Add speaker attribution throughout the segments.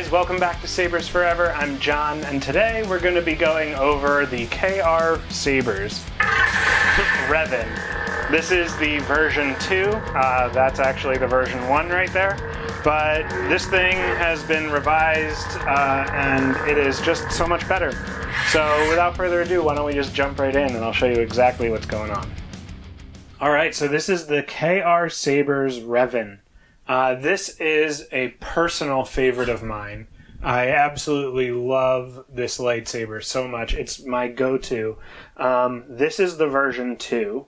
Speaker 1: guys, welcome back to Sabers Forever. I'm John, and today we're going to be going over the KRSabers Revan. This is the version 2. That's actually the version 1 right there. But this thing has been revised, and it is just so much better. So without further ado, why don't we just jump right in, and I'll show you exactly what's going on. Alright, so this is the KRSabers Revan. This is a personal favorite of mine. I absolutely love this lightsaber so much. It's my go-to. This is the version 2,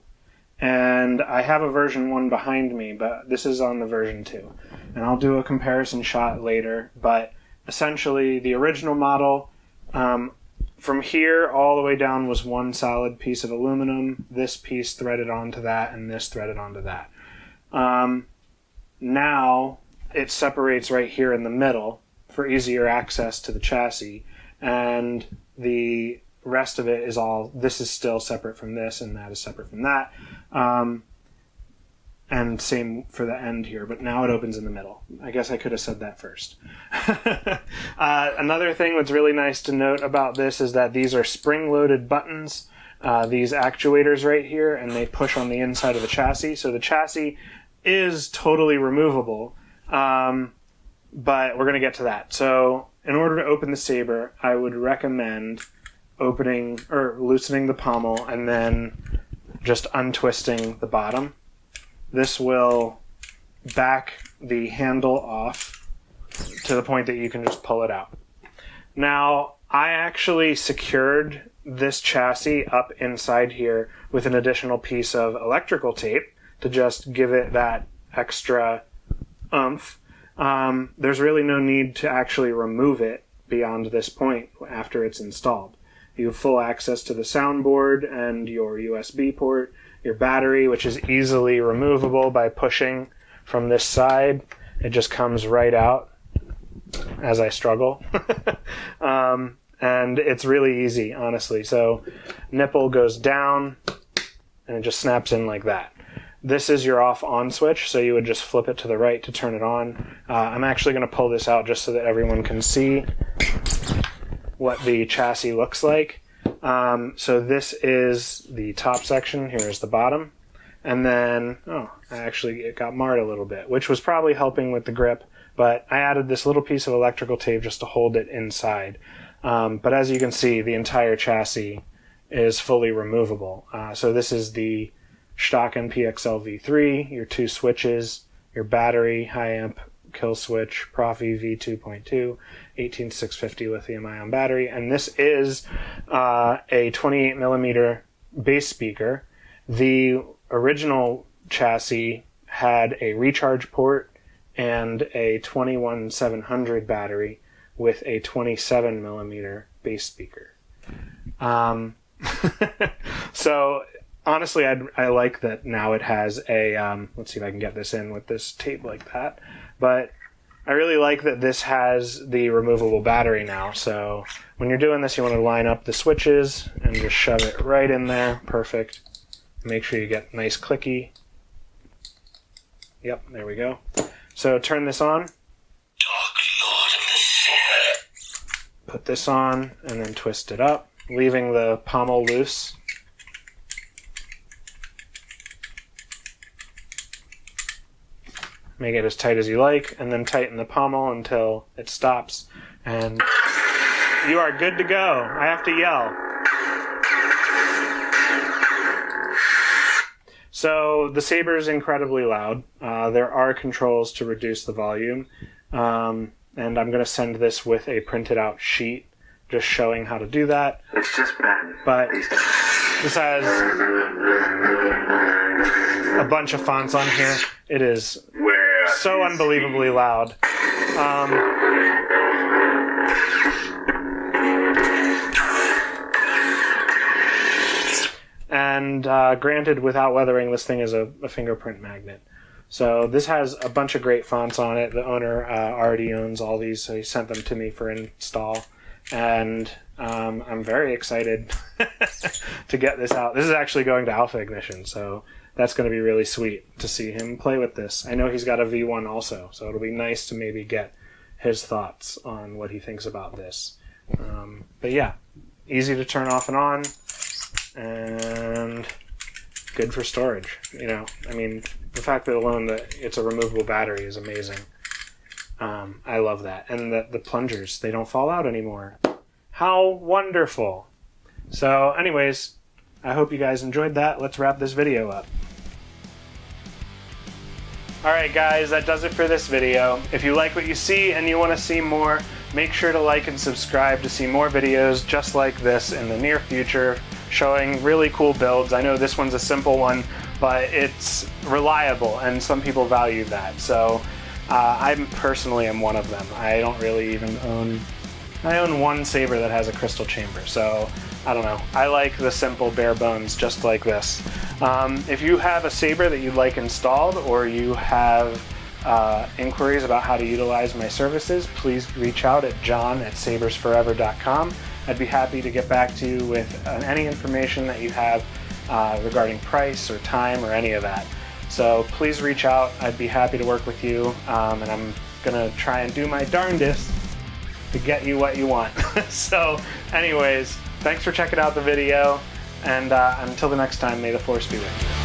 Speaker 1: and I have a version 1 behind me, but this is on the version 2. And I'll do a comparison shot later, but essentially the original model, from here all the way down was one solid piece of aluminum, this piece threaded onto that, and this threaded onto that. Now it separates right here in the middle for easier access to the chassis, and the rest of it is all, this is still separate from this, and that is separate from that. And same for the end here, but now it opens in the middle. I guess I could have said that first. Another thing that's really nice to note about this is that these are spring-loaded buttons, these actuators right here, and they push on the inside of the chassis. So the chassis is totally removable, but we're going to get to that. So in order to open the saber, I would recommend opening or loosening the pommel and then just untwisting the bottom. This will back the handle off to the point that you can just pull it out. Now, I actually secured this chassis up inside here with an additional piece of electrical tape to just give it that extra oomph. There's really no need to actually remove it beyond this point after it's installed. You have full access to the soundboard and your USB port, your battery, which is easily removable by pushing from this side. It just comes right out as I struggle. And it's really easy, honestly. So nipple goes down and it just snaps in like that. This is your off-on switch, so you would just flip it to the right to turn it on. I'm actually going to pull this out just so that everyone can see what the chassis looks like. So this is the top section. Here's the bottom. And then, it got marred a little bit, which was probably helping with the grip, but I added this little piece of electrical tape just to hold it inside. But as you can see, the entire chassis is fully removable. So this is the Shtok NPXL V3, your 2 switches, your battery, high amp kill switch, Proffi V2.2, 18650 lithium-ion battery, and this is a 28mm bass speaker. The original chassis had a recharge port and a 21700 battery with a 27mm bass speaker. So honestly, I like that now it has a, let's see if I can get this in with this tape like that, but I really like that this has the removable battery now. So when you're doing this, you want to line up the switches and just shove it right in there. Perfect. Make sure you get nice clicky. Yep, there we go. So turn this on.
Speaker 2: Dark Lord of the Sith.
Speaker 1: Put this on and then twist it up, leaving the pommel loose. Make it as tight as you like, and then tighten the pommel until it stops, and you are good to go. I have to yell. So the saber is incredibly loud. There are controls to reduce the volume, and I'm going to send this with a printed out sheet just showing how to do that.
Speaker 2: It's just bad.
Speaker 1: But this has a bunch of fonts on here. It is so unbelievably loud. And granted, without weathering, this thing is a fingerprint magnet. So this has a bunch of great fonts on it. The owner already owns all these, so he sent them to me for install. And I'm very excited to get this out. This is actually going to Alpha Ignition, so that's going to be really sweet to see him play with this. I know he's got a V1 also, so it'll be nice to maybe get his thoughts on what he thinks about this. But yeah, easy to turn off and on, and good for storage. You know, I mean, the fact that alone that it's a removable battery is amazing. I love that. And the plungers, they don't fall out anymore. How wonderful. So anyways, I hope you guys enjoyed that. Let's wrap this video up. Alright guys, that does it for this video. If you like what you see and you want to see more, make sure to like and subscribe to see more videos just like this in the near future, showing really cool builds. I know this one's a simple one, but it's reliable and some people value that. So I personally am one of them. I don't really even own... I own one saber that has a crystal chamber, so I don't know. I like the simple bare bones just like this. If you have a saber that you'd like installed, or you have inquiries about how to utilize my services, please reach out at john@sabersforever.com. I'd be happy to get back to you with any information that you have regarding price or time or any of that. So please reach out. I'd be happy to work with you, and I'm gonna try and do my darndest to get you what you want. So anyways, thanks for checking out the video, and until the next time, may the Force be with you.